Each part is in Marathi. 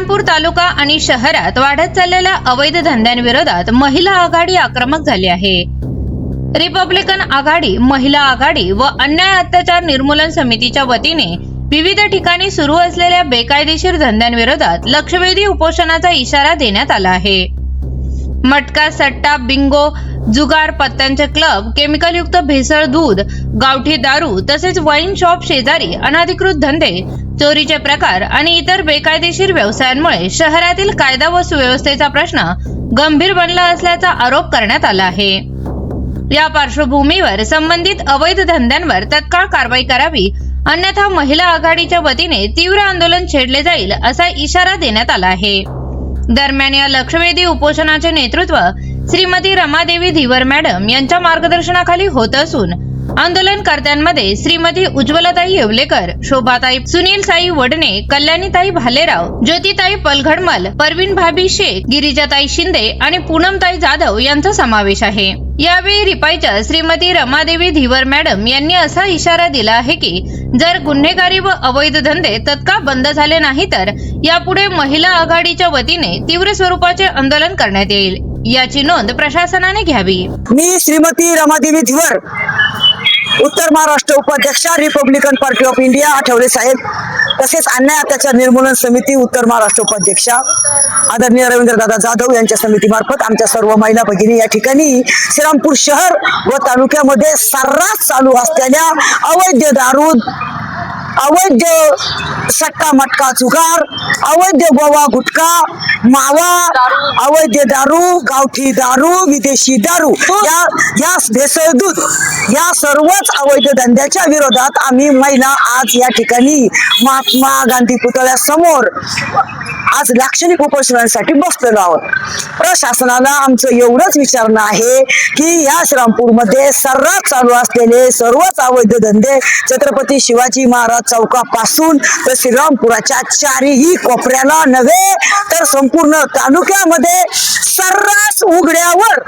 श्रीरामपूर तालुका आणि शहरात वाढत चाललेल्या अवैध धंद्यांविरोधात महिला आघाडी आक्रमक झाली आहे. रिपब्लिकन आघाडी, महिला आघाडी व अन्याय अत्याचार निर्मूलन समितीच्या वतीने विविध ठिकाणी सुरू असलेल्या बेकायदेशीर धंद्यांविरोधात लक्षवेधी उपोषणाचा इशारा देण्यात आला आहे. मटका, सट्टा, बिंगो, जुगार, पत्त्यांचे क्लब, केमिकलयुक्त भेसळ दूध, गावठी दारू तसेच वाईन शॉप शेजारी अनधिकृत धंदे, चोरीचे प्रकार आणि इतर बेकायदेशीर व्यवसायांमुळे शहरातील कायदा व सुव्यवस्थेचा प्रश्न गंभीर बनला असल्याचा आरोप करण्यात आला आहे. या पार्श्वभूमीवर संबंधित अवैध धंद्यांवर तत्काळ कारवाई करावी, अन्यथा महिला आघाडीच्या वतीने तीव्र आंदोलन छेडले जाईल असा इशारा देण्यात आला आहे. दरम्यान या लक्षवेधी उपोषणाचे नेतृत्व श्रीमती रमादेवी धीवर मॅडम यांच्या मार्गदर्शनाखाली होत असून आंदोलनकर्त्यांमध्ये श्रीमती उज्ज्वलताई येवलेकर, शोभाताई, सुनीलसाई वडणे, कल्याणीताई भालेराव, ज्योतिताई पलघडमल, परवीन भाभी शेख, गिरिजाताई शिंदे आणि पूनमताई जाधव यांचा समावेश आहे. यावेळी रिपाईच्या श्रीमती रमादेवी धीवर मॅडम यांनी असा इशारा दिला आहे की जर गुन्हेगारी व अवैध धंदे तत्काळ बंद झाले नाही तर यापुढे महिला आघाडीच्या वतीने तीव्र स्वरूपाचे आंदोलन करण्यात येईल, याची नोंद प्रशासनाने घ्यावी. मी श्रीमती रमादेवी धीवर, उत्तर महाराष्ट्र उपाध्यक्षा, Republican Party of India, Athawale साहेब, तसेच अन्याय अत्याचार निर्मूलन समिती उत्तर महाराष्ट्र उपाध्यक्षा आदरणीय रवींद्रदादा जाधव यांच्या समितीमार्फत आमच्या सर्व महिला भगिनी या ठिकाणी श्रीरामपूर शहर व तालुक्यामध्ये सर्रास चालू असलेल्या अवैध दारू, अवैध सट्टा मटका जुगार, अवैध गोवा गुटखा, मावा, अवैध दारू, गावठी दारू, विदेशी दारू, या भेसळ दूध, या सर्वच अवैध धंद्याच्या विरोधात आम्ही महिला आज या ठिकाणी महात्मा गांधी पुतळ्यासमोर आज लाक्षणिक उपोषणासाठी बसलेलो आहोत. प्रशासनाला आमचं एवढंच विचारणं आहे की या श्रीरामपूरमध्ये सर्रास चालू असलेले सर्वच अवैध धंदे छत्रपती शिवाजी महाराज चौकापासून तर श्रीरामपुराच्या चारही कोपऱ्याला नव्हे तर संपूर्ण तालुक्यामध्ये सर्रास उघड्यावर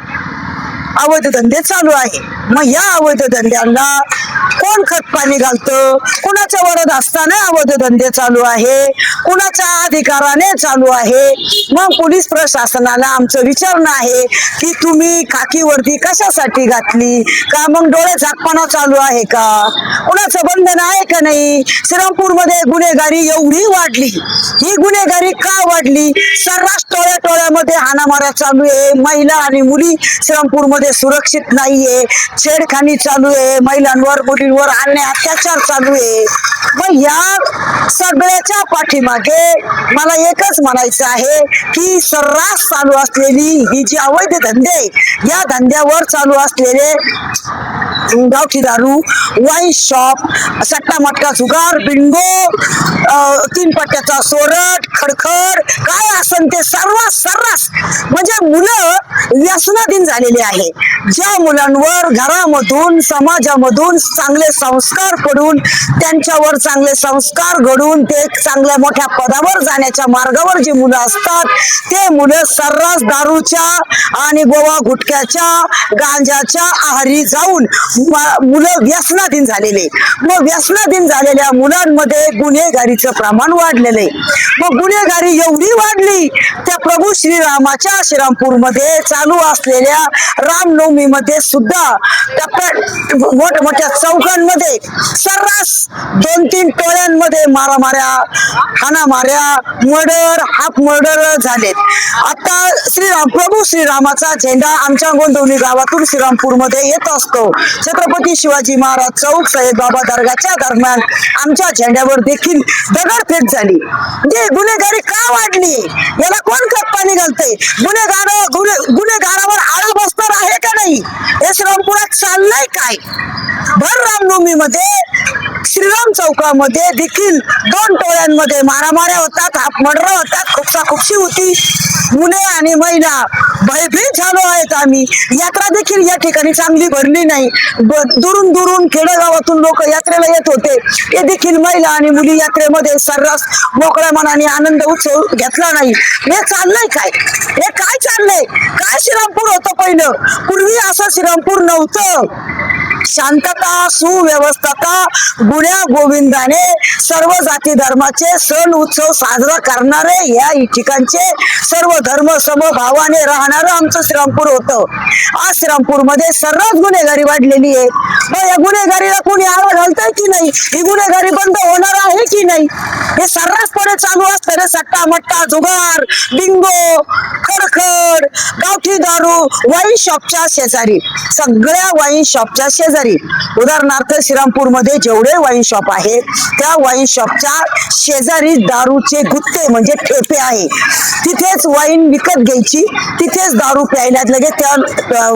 अवैध धंदे चालू आहे. मग या अवैध धंद्यांना कोण खत पाणी घालतं? कुणाच्या वरद असताना अवैध धंदे चालू आहे, कुणाच्या अधिकाराने चालू आहे. मग पोलीस प्रशासनाला आमचं विचारणं आहे की तुम्ही खाकी वर्दी कशासाठी घातली? का मग डोळे झाकपाना चालू आहे का? कुणाचं बंधन आहे का नाही? श्रीरामपूरमध्ये गुन्हेगारी एवढी वाढली, ही गुन्हेगारी का वाढली? सर्रास टोळ्या टोळ्यामध्ये हाणामाऱ्या चालू आहे, महिला आणि मुली श्रीरामपूरमध्ये सुरक्षित नाहीये, छेडखानी चालू आहे, महिलांवर मुलींवर अन्याय अत्याचार चालू आहे. मग या सगळ्याच्या पाठीमागे मला एकच म्हणायचं आहे की सर्रास चालू असलेली ही जी अवैध धंदे, या धंद्यावर चालू असलेले गावठी दारू, वाईन शॉप, सट्टा मटका जुगार, बिंगो, तीन पट्ट्याचा सोरट, खडखड, काय असन ते सर्रास म्हणजे मुलं व्यसनाधीन झालेले आहे. ज्या मुलांवर घरामधून समाजामधून चांगले संस्कार पडून त्यांच्यावर चांगले संस्कार घडून ते चांगल्या मोठ्या पदावर जाण्याच्या मार्गावर जी मुलं असतात ते मुलं सर्रास दारूच्या आणि गोवा गुटख्याच्या, गांजाच्या आहारी जाऊन मुलं व्यसनाधीन झालेले. मग व्यसनाधीन झालेल्या मुलांमध्ये गुन्हेगारीचं प्रमाण वाढलेलं आहे. मग गुन्हेगारी एवढी वाढली त्या प्रभू श्रीरामाच्या श्रीरामपूरमध्ये चालू असलेल्या रामनवमीमध्ये सुद्धा मोठमोठ्या चौकांमध्ये सर्रास 2-3 टोळ्यांमध्ये मारामाऱ्या, हाणामाऱ्या, मर्डर, हाफ मर्डर झालेत. आता प्रभू श्रीरामाचा झेंडा आमच्या गोंदवली गावातून श्रीरामपूरमध्ये येत असतो. छत्रपती शिवाजी महाराज चौक, साहेब बाबा दर्गाच्या दरम्यान आमच्या झेंड्यावर देखील दगडफेक झाली. गुन्हेगारी का वाढली? याला कोण खत पाणी घालतंय? गुन्हेगारावर आळा बसणार आहे का नाही? हे श्रीरामपुरात चाललंय काय? भर रामनवमीमध्ये श्रीराम चौकामध्ये देखील 2 टोळ्यांमध्ये मारामाऱ्या होतात, हाफ मर्डर होतात, खुपसाखुपशी होती. मुले आणि महिला भयभीत झालो आहेत आम्ही. यात्रा देखील या ठिकाणी चांगली भरली नाही. दुरून दुरून खेडेगावातून लोक यात्रेला येत होते, ते देखील महिला आणि मुली यात्रेमध्ये सर्रास मोकळ्या मनाने आनंद उत्सव घेतला नाही. हे चाललंय काय? हे काय चाललंय? काय श्रीरामपूर होतं पहिलं? पूर्वी असं श्रीरामपूर नव्हतं. शांतता सुव्यवस्था गुण्या गोविंदाने सर्व जाती धर्माचे सण उत्सव साजरा करणारे या ठिकाणचे सर्व धर्म समभावाने राहणारं आमचं श्रीरामपूर होतं. आज श्रीरामपूर मध्ये सर्रास गुन्हेगारी वाढलेली आहे. मग या गुन्हेगारीला कोणी आळा घालतंय की नाही? ही गुन्हेगारी बंद होणार आहे की नाही? हे सर्रासपणे चालू असतं. सट्टा मट्टा जुगार बिंगो खडखड गावठी दारू वाईन शॉपच्या शेजारी सगळ्या वाईन शॉपच्या शेजारी उदाहरणार्थ श्रीरामपूर मध्ये जेवढे वाईन शॉप आहे त्या वाईन शॉपच्या शेजारी दारूचे गुत्ते म्हणजे ठेपे आहे. तिथेच वाईन विकत घ्यायची तिथेच दारू प्यायला लगेच त्या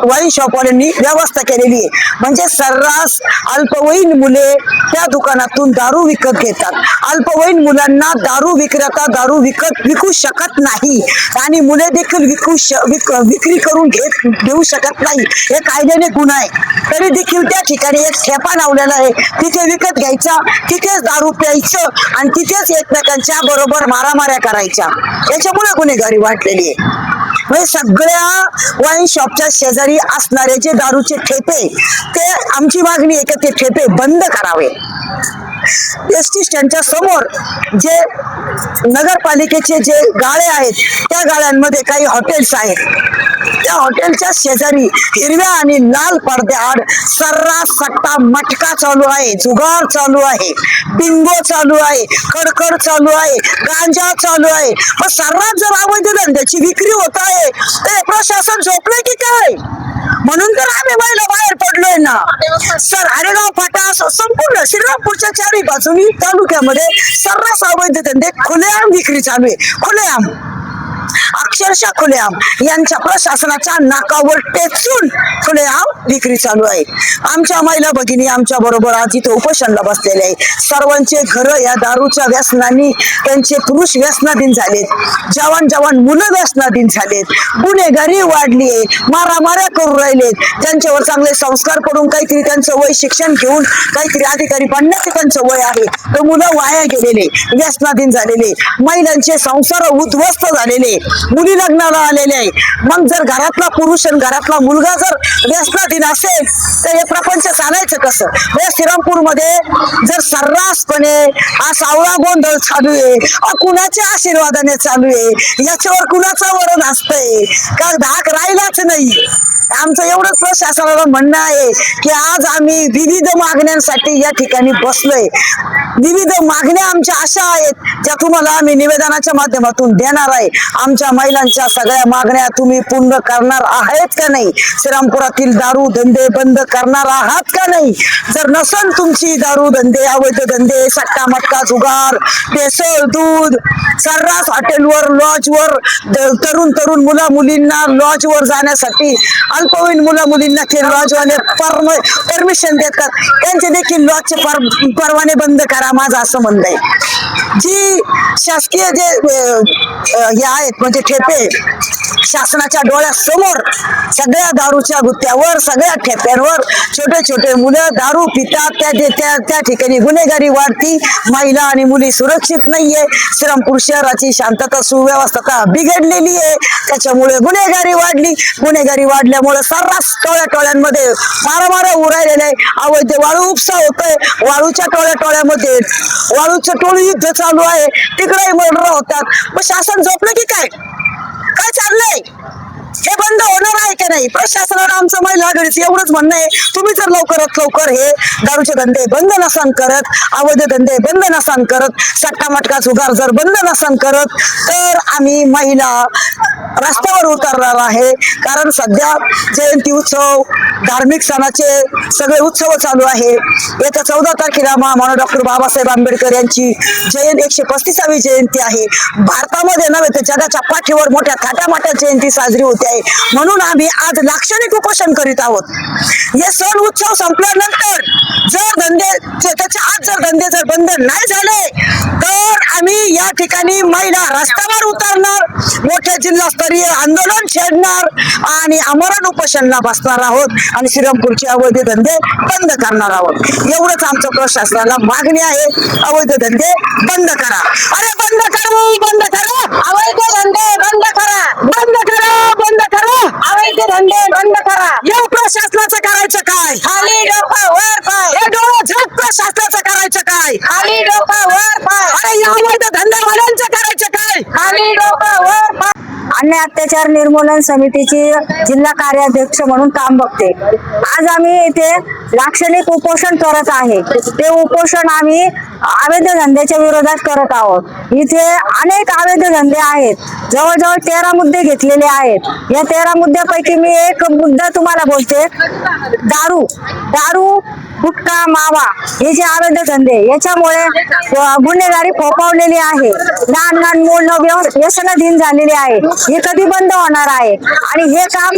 वाईन शॉपवाल्यांनी व्यवस्था केलेली आहे. म्हणजे सर्रास अल्पवयीन मुले त्या दुकानातून दारू विकत घेतात. अल्पवयीन मुलांना दारू विक्रेता दारू विकू शकत नाही आणि मुले देखील विक्री करून घेऊ शकत नाही. हे कायद्याने गुन्हा आहे. तरी देखील त्या ठिकाणी एक ठेपा लावलेला आहे. तिथे विकत घ्यायचा तिथेच दारू प्यायचं आणि तिथेच एकमेकांच्या बरोबर मारामाऱ्या करायच्या. याच्यामुळे गुन्हेगारी वाढलेली आहे. म्हणजे सगळ्या वाईन शॉपच्या शेजारी असणारे जे दारूचे ठेपे ते आमची मागणी आहे की ते ठेपे बंद करावे. एसटी स्टँडच्या समोर जे नगरपालिकेचे जे गाळे आहेत त्या गाळ्यांमध्ये काही हॉटेल्स आहेत. त्या हॉटेलच्या शेजारी हिरव्या आणि लाल पडद्याआड सर्रास सट्टा मटका चालू आहे, जुगार चालू आहे, बिंगो चालू आहे, खडखड चालू आहे, गांजा चालू आहे. मग सर्रास जर अवैध धंद्याची विक्री होत आहे तर प्रशासन झोपले की काय? म्हणून तर आम्ही महिला बाहेर पडलोय ना सर. आरेगाव फाटा संपूर्ण श्रीरामपूरच्या चारही बाजूनी तालुक्यामध्ये सर्रास अवैध धंदे खुलेआम विक्री चालू आहे. खुलेआम अक्षरशः खुलेआम यांच्या प्रशासनाच्या नाकावर टेचून खुलेआम विक्री चालू आहे. आमच्या महिला भगिनी आमच्या बरोबर आज इथे उपोषणाला बसलेले आहे. सर्वांचे घर या दारूच्या व्यसनाने त्यांचे पुरुष व्यसनाधीन झालेत, जवान मुलं व्यसनाधीन झालेत, गुन्हेगारी वाढली आहे, मारामाऱ्या करू राहिलेत. त्यांच्यावर चांगले संस्कार पडून काहीतरी त्यांचं वय शिक्षण घेऊन काहीतरी अधिकारी बनण्याचे त्यांचं वय आहे तर मुलं वाया गेलेले व्यसनाधीन झालेले, महिलांचे संसार उद्ध्वस्त झालेले, मुली लग्नाला आलेले आहे. मग जर घरातला पुरुष आणि घरातला मुलगा जर व्यसनाधीन असेल तर हे प्रपंच चालायचं कसं? या श्रीरामपूर मध्ये जर सर्रासपणे हा सावळा गोंधळ चालू आहे, कुणाच्या आशीर्वादाने चालू आहे, याच्यावर कुणाचं वरण असतंय का? धाक राहिलाच नाही. आमचं एवढंच प्रशासनाला म्हणणं आहे की आज आम्ही विविध मागण्यांसाठी या ठिकाणी बसलोय. विविध मागण्या आमच्या अशा आहेत त्या तुम्हाला आम्ही निवेदनाच्या माध्यमातून देणार आहे. आमच्या महिलांच्या सगळ्या मागण्या तुम्ही पूर्ण करणार आहेत का नाही? श्रीरामपुरातील दारू धंदे बंद करणार आहात का नाही? जर नसन तुमची दारू धंदे अवैध धंदे सट्टा मटका जुगार भेसळ दूध सर्रास हॉटेलवर लॉजवर तरुण मुला मुलींना लॉजवर जाण्यासाठी अल्पवयीन मुला मुलींना ते लॉजवाले परमिशन देतात, त्यांचे देखील लॉजचे परवाने बंद करा माझं असं म्हणणं आहे. जी शासकीय जे हे आहेत म्हणजे ठेपे शासनाच्या डोळ्यासमोर सगळ्या दारूच्या गुत्त्यावर सगळ्या ठेप्यांवर छोटे मुलं दारू पितात. त्या ठिकाणी गुन्हेगारी वाढती, महिला आणि मुली सुरक्षित नाहीये. श्रीरामपूर शहराची शांतता सुव्यवस्था बिघडलेली आहे. त्याच्यामुळे गुन्हेगारी वाढली. गुन्हेगारी वाढल्यामुळे सर्रास टोळ्यांमध्ये मारामाऱ्या उरायलेल्या आहे. अवैध वाळू उपसा होतोय. वाळूच्या टोळ्यामध्ये वाळूचं टोळी युद्ध चालू आहे. तिकडेही मर्डर होतात. मग शासन झोपलं की काय चाललंय? हे बंद होणार आहे की नाही? प्रशासनाला आमचं महिला आघाडीचं एवढंच म्हणणं आहे, तुम्ही जर लवकरात लवकर हे दारूचे धंदे बंद नसान करत, अवैध धंदे बंद नसान करत, सट्टा मटका जुगार जर बंद नसान करत तर आम्ही महिला रस्त्यावर उतरणार आहे. कारण सध्या जयंती उत्सव धार्मिक सणाचे सगळे उत्सव चालू आहे. येत्या 14 तारखेला महामानव डॉक्टर बाबासाहेब आंबेडकर यांची 135वी जयंती आहे. भारतामध्ये नव्हे तर जगाच्या पाठीवर मोठ्या थाटामाट्यात जयंती साजरी होते आहे. म्हणून आम्ही आज लाक्षणिक उपोषण करीत आहोत. हे सण उत्सव संपल्यानंतर जर त्याच्या आज जर धंदे जर बंद नाही झाले तर आम्ही या ठिकाणी महिला रस्त्यावर उतरणार, मोठ्या जिल्हास्तरीय आंदोलन छेडणार आणि आमरण उपोषणाला बसणार आहोत आणि श्रीरामपूरचे अवैध धंदे बंद करणार आहोत. एवढंच आमचं प्रशासनाला मागणी आहे. अवैध धंदे बंद करा. अरे बंद करा अवैध धंदे बंद करा, बंद करा अवैध धंदे बंद करा. या प्रशासनाचं करायचं काय? अन्याय अत्याचार निर्मूलन समितीची जिल्हा कार्याध्यक्ष म्हणून काम बघते. आज आम्ही इथे लाक्षणिक उपोषण करत आहे. ते उपोषण आम्ही अवैध धंद्याच्या विरोधात करत आहोत. इथे अनेक अवैध धंदे आहेत. जवळजवळ 13 मुद्दे घेतलेले आहेत. या 13 मुद्द्यापैकी मी एक मुद्दा तुम्हाला बोलते. दारू, गुटखा, मावा हे जे अवैध धंदे, याच्यामुळे गुन्हेगारी फोफावलेली आहे. लहान लहान मुलं व्यसनाधीन झालेली आहे. हे कधी बंद होणार आहे? आणि हे काम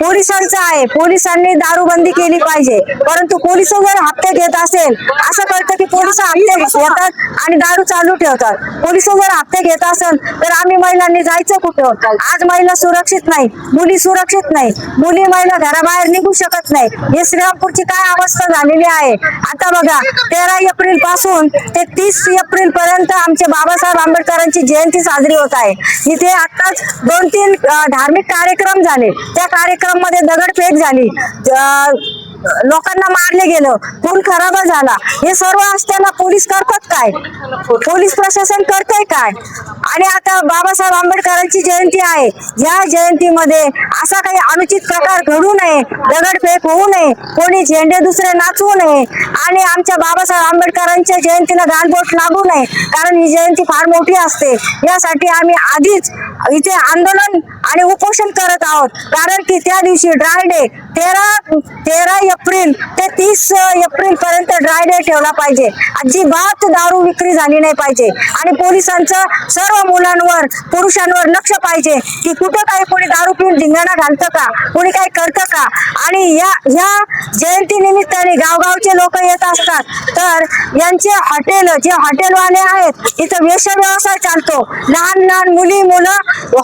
पोलिसांचं आहे. पोलिसांनी दारूबंदी केली पाहिजे. परंतु पोलिस जर हप्ते घेत असेल, असं कळतं की पोलिस हप्ते घेतात आणि दारू चालू ठेवतात. पोलिस जर हप्ते घेत असेल तर आम्ही महिलांनी जायचं कुठं? आज महिला सुरक्षित नाही, मुली सुरक्षित नाही, महिला घराबाहेर निघू शकत नाही. हे श्रीरामपूरची काय अवस्था झालेली आहे. आता बघा, 13 एप्रिल पासून ते 30 एप्रिल पर्यंत आमचे बाबासाहेब आंबेडकरांची जयंती साजरी होत आहे. इथे आताच 2-3 धार्मिक कार्यक्रम झाले. त्या कार्यक्रम मध्ये दगडफेक झाली, लोकांना मारले गेलं, खून खराबा झाला. हे सर्व असताना पोलीस करतात काय? पोलीस प्रशासन करतंय काय? आणि आता बाबासाहेब आंबेडकरांची जयंती आहे. या जयंतीमध्ये असा काही अनुचित प्रकार घडू नये, दगडफेक होऊ नये, कोणी झेंडे दुसरे नाचवू नये आणि आमच्या बाबासाहेब आंबेडकरांच्या जयंतीला गालबोट लागू नये. कारण ही जयंती फार मोठी असते. यासाठी आम्ही आधीच इथे आंदोलन आणि उपोषण करत आहोत. कारण की त्या दिवशी ड्राय डे 13 एप्रिल ते 30 एप्रिल पर्यंत ड्राय डे ठेवला पाहिजे. अजिबात दारू विक्री झाली नाही पाहिजे. आणि पोलिसांचं सर्व मुलांवर, पुरुषांवर लक्ष पाहिजे की कुठं काही कोणी दारू पिऊन धिंगाणा घालतं का, कोणी काही करतं का. आणि ह्या जयंती निमित्ताने गावगावचे लोक येत असतात. तर यांचे जे हॉटेलवाले आहेत, इथं वेश्या व्यवसाय चालतो. लहान लहान मुलं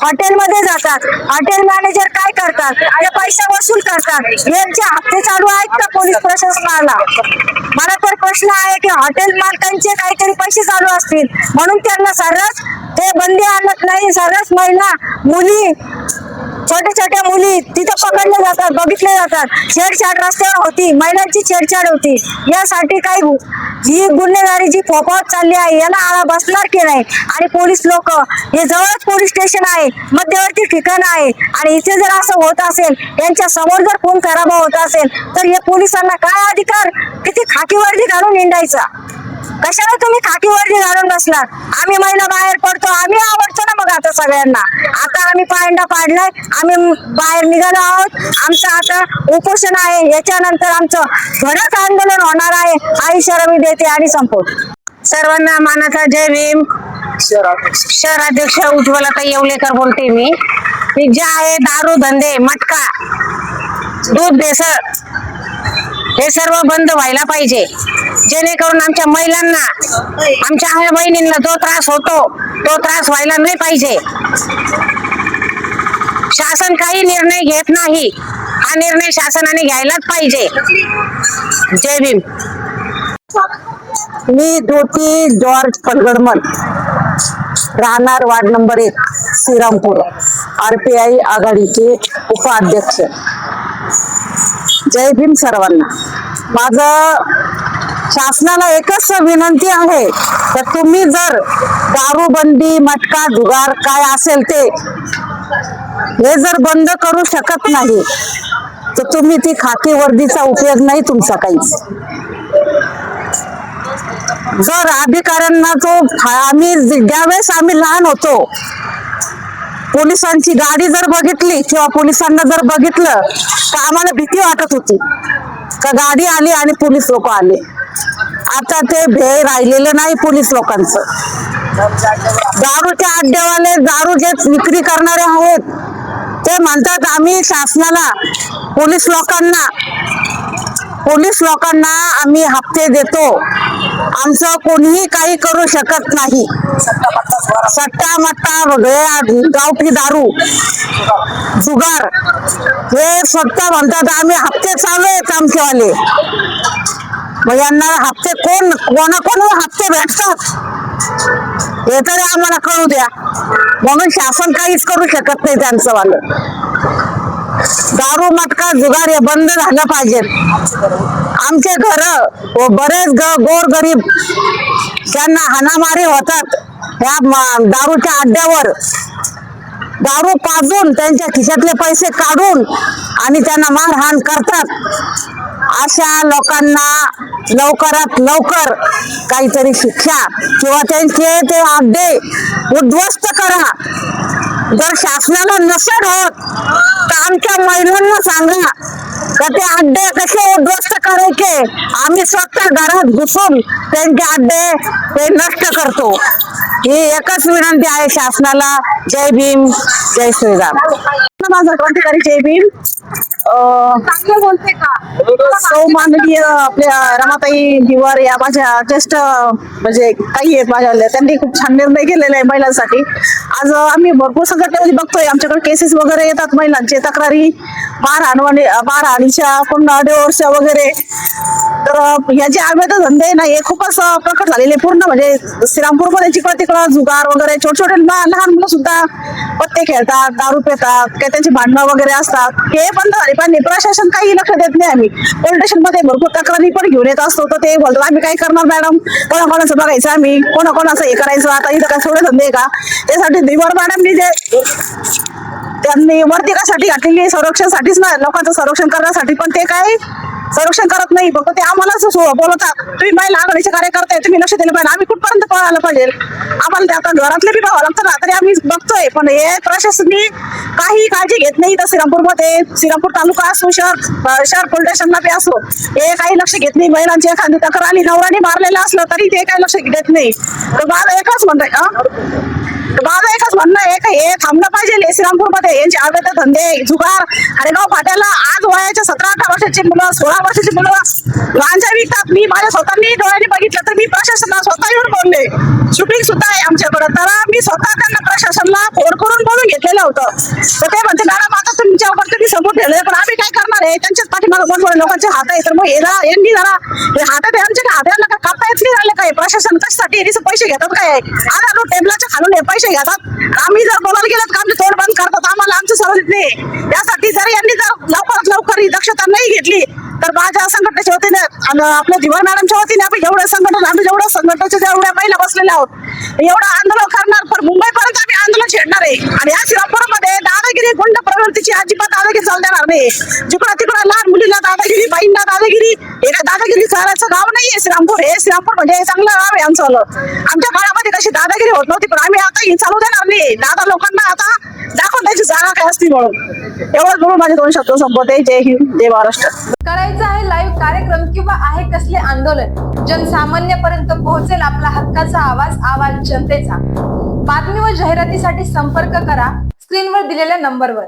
हॉटेलमध्ये जातात. हॉटेल मॅनेजर काय करतात? आणि पैसा वसूल करतात. यांचे हप्ते चालू आहेत का पोलीस प्रशासनाला? मला तर प्रश्न आहे की हॉटेल मालकांचे काहीतरी पैसे चालू असतील म्हणून त्यांना सर्रास ते बंदी आणत नाही. सर्रास महिला, मुली, छोट्या मुली तिथं पकडल्या जातात, बघितल्या जातात. छेडछाड रस्त्यावर होती, महिलांची छेडछाड होती. यासाठी काही ही गुन्हेगारी जी फोफावत चालली आहे, याला आळा बसणार की नाही? आणि पोलीस लोक, हे जवळच पोलीस स्टेशन आहे, मध्यवर्ती ठिकाण आहे. आणि इथे जर असं होत असेल, यांच्या समोर जर खून खराबा होत असेल, तर हे पोलिसांना काय अधिकार? किती खाकी वर्दी घालून हिंडायचा? कशाला तुम्ही खाकी वर्दी घालून बसलात? आम्ही महिला बाहेर पडतो, आम्ही आवडतो ना. मग आता सगळ्यांना आता आम्ही पायंडा पाडलाय, आम्ही बाहेर निघालो आहोत. आमचं आता उपोषण आहे. याच्यानंतर आमचं भडक आंदोलन होणार आहे. हा इशारा मी देते आणि संपवतो. सर्वांना मानाचा जय भीम. शहराध्यक्ष उज्ज्वलाताई येवलेकर बोलते मी. जे आहे दारू धंदे, मटका, दूध, भेसळ हे सर्व बंद व्हायला पाहिजे. जेणेकरून आमच्या महिलांना, आमच्या आई बहिणींना जो त्रास होतो तो त्रास व्हायला नाही पाहिजे. शासन काही निर्णय घेत नाही, हा निर्णय शासनाने घ्यायलाच पाहिजे. जय भीम. मी ज्योती जॉर्ज पलगडमल, राहणार वार्ड नंबर 1, श्रीरामपूर, RPI आघाडीचे उपाध्यक्ष. जय भीम सर्वांना. माझं शासनाला एकच विनंती आहे तर तुम्ही जर दारूबंदी, मटका, जुगार काय असेल ते हे जर बंद करू शकत नाही तर तुम्ही ती खाकी वर्दीचा उपयोग नाही तुमचा काहीच. जर अधिकाऱ्यांना आम्ही ज्यावेळेस आम्ही लहान होतो, पोलिसांची गाडी जर बघितली किंवा पोलिसांना जर बघितलं तर आम्हाला भीती वाटत होती का गाडी आली आणि पोलीस लोक आले. आता ते भय राहिलेलं नाही पोलीस लोकांचं. दारूच्या अड्डेवाले, दारू जे विक्री करणारे आहेत ते म्हणतात आम्ही शासनाला, पोलीस लोकांना आम्ही हप्ते देतो, आमचं कोणीही काही करू शकत नाही. सट्टा मट्टा, गावठी दारू, जुगार हे स्वतः म्हणतात आम्ही हप्ते चालू आहेत आमचेवाले. मग यांना हप्ते कोणाकोणाला हप्ते भेटतात हे तरी आम्हाला कळू द्या. म्हणून शासन काहीच करू शकत नाही त्यांचं वालं. दारू, मटका, जुगार हे बंद झालं पाहिजेत. आमचे घर बरेच गोरगरीब ज्यांना हाणामारी होतात ह्या दारूच्या अड्ड्यावर, दारू पाजून त्यांच्या खिशातले पैसे काढून आणि त्यांना मारहाण करतात. अशा लोकांना लवकरात लवकर काहीतरी शिक्षा किंवा त्यांचे ते अड्डे उद्ध्वस्त करा. जर शासनाला नसेल होत तर आमच्या महिलांना सांगा का ते अड्डे कसे उद्ध्वस्त करायचे. आम्ही स्वतः घरात घुसून त्यांचे अड्डे ते नष्ट करतो. ही एकच विनंती आहे शासनाला. जय भीम, जय श्रीराम. माझा क्रांतिकारी जय भीम. चांगलं बोलते का? सौ माननीय आपल्या रमाताई दिवार या माझ्या ज्येष्ठ म्हणजे काही आहेत माझ्या, त्यांनी खूप छान निर्णय केलेला आहे महिलांसाठी. आज आम्ही भरपूर संघटनेमध्ये बघतोय आमच्याकडे केसेस वगैरे येतात महिलांचे तक्रारी मारहाणीच्या पुन्हा डिवोर्सच्या वगैरे. तर ह्या जे अवैध धंदे आहे ना हे खूपच प्रकट झालेले पूर्ण म्हणजे श्रीरामपूरमध्ये जिकडं तिकडं जुगार वगैरे छोटे छोटे लहान मुलं सुद्धा पत्ते खेळतात, दारू पितात, काही त्यांची भांडणं वगैरे असतात. हे बंद झाले पाहिजे. प्रशासन काही लक्ष देत नाही. आम्ही पोलीस स्टेशन मध्ये भरपूर तक्रारी पण घेऊन येत असतो तर ते बोलतात आम्ही काय करणार मॅडम, कोणाकोणाचं बघायचं आम्ही, कोणाकोणाचं हे करायचं. आता इथं काय थोडे धंदे का त्यासाठी दिवार मॅडमनी जे त्यांनी वरती कशासाठी घातलेली संरक्षणासाठीच ना, लोकांचं संरक्षण करण्यासाठी. पण ते काय संरक्षण करत नाही, फक्त ते आम्हालाच बोलवतात तुम्ही महिला आघाडीचे कार्यकर्ते तुम्ही लक्ष दिलं पाहिजे. आम्ही कुठपर्यंत पळायला पाहिजे, आम्हाला ते आता घरातले बी बघावं लागतं ना. तरी आम्ही बघतोय पण हे प्रशासनाने काही काळजी घेत नाही. तर श्रीरामपूर तालुका असो शहर पोलीस स्टेशनला बी असो हे काही लक्ष घेत नाही. महिलांची एखादी तक्रार आली नवऱ्याने मारलेलं असलं तरी ते काही लक्ष देत नाही. तर माझं एकच म्हणणं आहे का हे थांबलं पाहिजे. श्रीरामपूरमध्ये यांचे अवैध धंदे जुगार गाव फाट्याला आज वयाच्या 17-18 वर्षाची मुलं 16 वर्षाची मुलं गांजा विकतात. मी माझ्या स्वतःनी डोळ्यांनी बघितलं तर मी प्रशासनाला स्वतः येऊन बोलले. शूटिंग सुद्धा आहे आमच्याकडे. तर मी स्वतः त्यांना प्रशासनाला फोन करून बोलून घेतलेलं होतं. तर ते म्हणते मॅडम आता तुमच्यावर तुम्ही समोर ठेवले पण आम्ही काय करणार आहे. त्यांच्याच पाठीमागे कोण लोकांचे हात आहे तर मग यांनी जरा हे हातात आमच्या हाताला का कापता येत नाही झाले काय. प्रशासन कशासाठी पैसे घेतात काय. आता टेबलाच्या खालून हे पैसे घेतात. आम्ही जर बोलायला गेलो तर आमचे तोंड बंद करतात. आम्हाला आमचं सर्व नाही. त्यासाठी जर यांनी जर लवकरात लवकर ही दक्षता नाही घेतली तर माझ्या संघटनेच्या वतीने आणि आपल्या दिवार मॅडमच्या वतीने आम्ही जेवढ्या संघटनेच्या जेवढ्या महिला बसलेल्या आहोत एवढं आंदोलन करणार. पण मुंबईपर्यंत आम्ही आंदोलन छेडणार आहे. आणि या श्रीरामपूरमध्ये दादागिरी गुंड प्रवृत्तीची अजिबात दादागिरी चालू देणार नाही. जिकडं तिकडं लहान मुलीला दादागिरी, बाईंना दादागिरी, हे काय दादागिरी चालायचं गाव नाहीये श्रीरामपूर. हे श्रीरामपूर म्हणजे हे चांगलं गाव आहे आमचं. आमच्या काळामध्ये कशी दादागिरी होत नव्हती पण आम्ही आता ही चालू देणार नाही. दादा लोकांना आता दाखवून त्याची जागा काय असती म्हणून. एवढंच बोलून माझे 2 शब्द संपवते. जय हिंद, जय महाराष्ट्र. करायचं आहे लाईव्ह कार्यक्रम किंवा आहे कसले आंदोलन जनसामान्यपर्यंत पोहोचेल आपला हक्काचा आवाज जनतेचा. बातमी व जाहिरातीसाठी संपर्क करा स्क्रीनवर दिलेल्या नंबरवर.